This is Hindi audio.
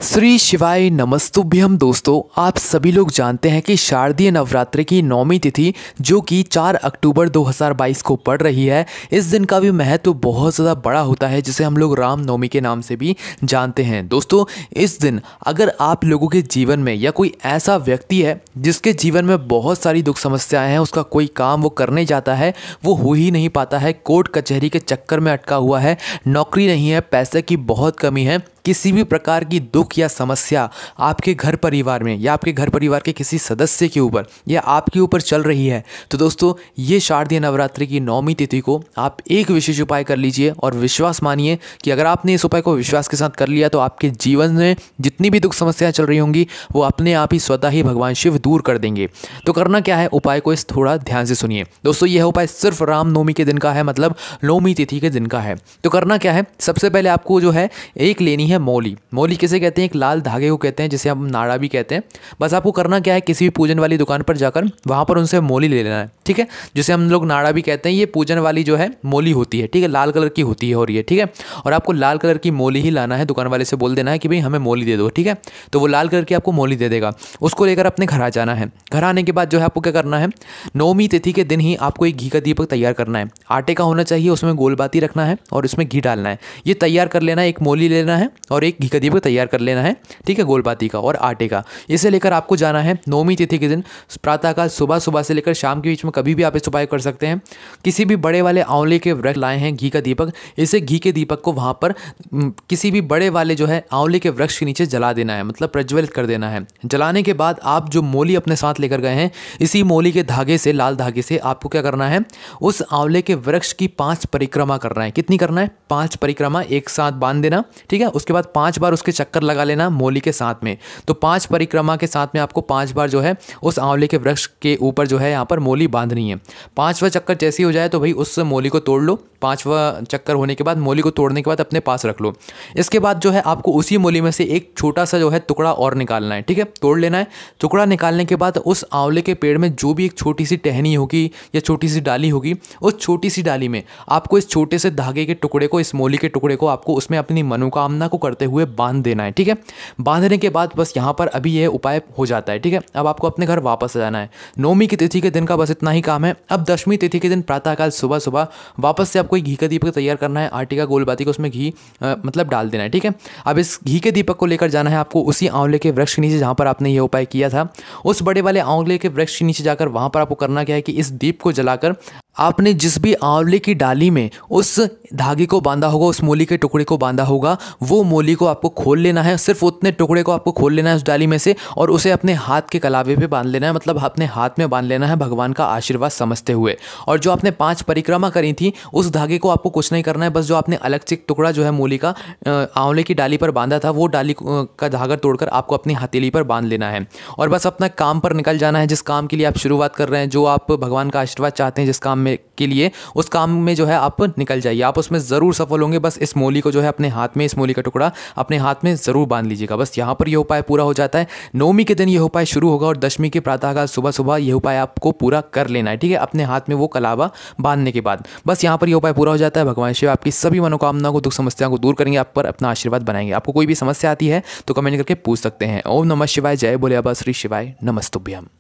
श्री शिवाय नमस्तुभ्यम। दोस्तों, आप सभी लोग जानते हैं कि शारदीय नवरात्रि की 9वीं तिथि जो कि 4 अक्टूबर 2022 को पड़ रही है, इस दिन का भी महत्व बहुत ज़्यादा बड़ा होता है, जिसे हम लोग रामनवमी के नाम से भी जानते हैं। दोस्तों, इस दिन अगर आप लोगों के जीवन में या कोई ऐसा व्यक्ति है जिसके जीवन में बहुत सारी दुख समस्याएं हैं, उसका कोई काम वो करने जाता है वो हो ही नहीं पाता है, कोर्ट कचहरी के चक्कर में अटका हुआ है, नौकरी नहीं है, पैसे की बहुत कमी है, किसी भी प्रकार की दुख या समस्या आपके घर परिवार में या आपके घर परिवार के किसी सदस्य के ऊपर या आपके ऊपर चल रही है, तो दोस्तों ये शारदीय नवरात्रि की 9वीं तिथि को आप एक विशेष उपाय कर लीजिए और विश्वास मानिए कि अगर आपने इस उपाय को विश्वास के साथ कर लिया तो आपके जीवन में जितनी भी दुख समस्याएं चल रही होंगी वो अपने आप ही स्वतः ही भगवान शिव दूर कर देंगे। तो करना क्या है, उपाय को इस थोड़ा ध्यान से सुनिए। दोस्तों, यह उपाय सिर्फ रामनवमी के दिन का है, मतलब 9वीं तिथि के दिन का है। तो करना क्या है, सबसे पहले आपको जो है एक लेनी है मौली। मौली किसे कहते हैं? एक लाल धागे को कहते हैं, जिसे हम नाड़ा भी कहते हैं। बस आपको करना क्या है, किसी भी पूजन वाली दुकान पर जाकर वहाँ पर उनसे मौली ले लेना है, ठीक है। जिसे हम लोग नाड़ा भी कहते हैं, ये पूजन वाली जो है मौली होती है, ठीक है, लाल कलर की होती है और ये, ठीक है। और आपको लाल कलर की मौली ही लाना है, दुकान वाले से बोल देना है कि भाई हमें मौली दे दो, ठीक है। तो वो लाल कलर की आपको मौली दे देगा, उसको लेकर अपने घर आ जाना है। घर आने के बाद जो है आपको क्या करना है, 9वीं तिथि के दिन ही आपको एक घी का दीपक तैयार करना है। आटे का होना चाहिए, उसमें गोल बाती रखना है और उसमें घी डालना है। ये तैयार कर लेना है, एक मौली लेना है और एक घी का दीपक तैयार कर लेना है, ठीक है, गोल बाती का और आटे का। इसे लेकर आपको जाना है 9वीं तिथि के दिन प्रातःकाल सुबह से लेकर शाम के बीच में कभी भी आप इस उपाय कर सकते हैं। किसी भी बड़े वाले आंवले के वृक्ष लाए हैं, घी का दीपक, इसे घी के दीपक को वहाँ पर किसी भी बड़े वाले जो है आंवले के वृक्ष के नीचे जला देना है, मतलब प्रज्वलित कर देना है। जलाने के बाद आप जो मौली अपने साथ लेकर गए हैं, इसी मौली के धागे से, लाल धागे से आपको क्या करना है, उस आंवले के वृक्ष की 5 परिक्रमा करना है। कितनी करना है? 5 परिक्रमा एक साथ बांध देना, ठीक है। उसके बाद 5 बार उसके चक्कर लगा लेना मौली के साथ में। तो 5 परिक्रमा के साथ में आपको 5 बार जो है उस आंवले के वृक्ष के ऊपर जो है यहाँ पर मौली बांधनी है। 5वां चक्कर जैसे ही हो जाए तो भाई उस मौली को तोड़ लो। 5वां चक्कर होने के बाद मौली को तोड़ने के बाद अपने पास रख लो। इसके बाद जो है आपको उसी मौली में से एक छोटा सा जो है टुकड़ा और निकालना है, ठीक है, तोड़ लेना है। टुकड़ा निकालने के बाद उस आंवले के पेड़ में जो भी एक छोटी सी टहनी होगी या छोटी सी डाली होगी, उस छोटी सी डाली में आपको इस छोटे से धागे के टुकड़े को, इस मौली के टुकड़े को आपको उसमें अपनी मनोकामना को करते हुए बांध देना है, ठीक है। बांधने के बाद बस यहाँ पर अभी यह उपाय हो जाता है, ठीक है। अब आपको अपने घर वापस आ जाना है। 9वीं की तिथि के दिन का बस इतना ही काम है। अब 10वीं तिथि के दिन प्रातःकाल सुबह वापस से आपको एक घी का दीपक तैयार करना है। आटे का गोल बाती को उसमें घी मतलब डाल देना है, ठीक है। अब इस घी के दीपक को लेकर जाना है आपको उसी आंवले के वृक्ष के नीचे जहाँ पर आपने यह उपाय किया था। उस बड़े वाले आंवले के वृक्ष के नीचे जाकर वहाँ पर आपको करना क्या है कि इस दीप को जलाकर आपने जिस भी आंवले की डाली में उस धागे को बांधा होगा, उस मौली के टुकड़े को बांधा होगा, वो मौली को आपको खोल लेना है। सिर्फ उतने टुकड़े को आपको खोल लेना है उस डाली में से और उसे अपने हाथ के कलावे पे बांध लेना है, मतलब अपने हाथ में बांध लेना है भगवान का आशीर्वाद समझते हुए। और जो आपने 5 परिक्रमा करी थी उस धागे को आपको कुछ नहीं करना है, बस जो आपने अलग से टुकड़ा जो है मौली का आंवले की डाली पर बांधा था, वो डाली का धागा तोड़कर आपको अपनी हथेली पर बांध लेना है और बस अपना काम पर निकल जाना है। जिस काम के लिए आप शुरुआत कर रहे हैं, जो आप भगवान का आशीर्वाद चाहते हैं जिस काम में के लिए, उस काम में जो है आप निकल जाइए। आप उसमें ज़रूर सफल होंगे। बस इस मौली को जो है अपने हाथ में, इस मौली का टुकड़ा अपने हाथ में ज़रूर बांध लीजिएगा। बस यहाँ पर यह उपाय पूरा हो जाता है। 9वीं के दिन यह उपाय शुरू होगा और 10वीं के प्रातःकाल सुबह यह उपाय आपको पूरा कर लेना है, ठीक है, अपने हाथ में वो कलावा बांधने के बाद। बस यहाँ पर यह उपाय पूरा हो जाता है। भगवान शिव आपकी सभी मनोकामनाओं को, दुख समस्याओं को दूर करेंगे, आप पर अपना आशीर्वाद बनाएंगे। आपको कोई भी समस्या आती है तो कमेंट करके पूछ सकते हैं। ओम नमः शिवाय, जय बोले बाबा श्री शिवाय नमस्तुभ्यम।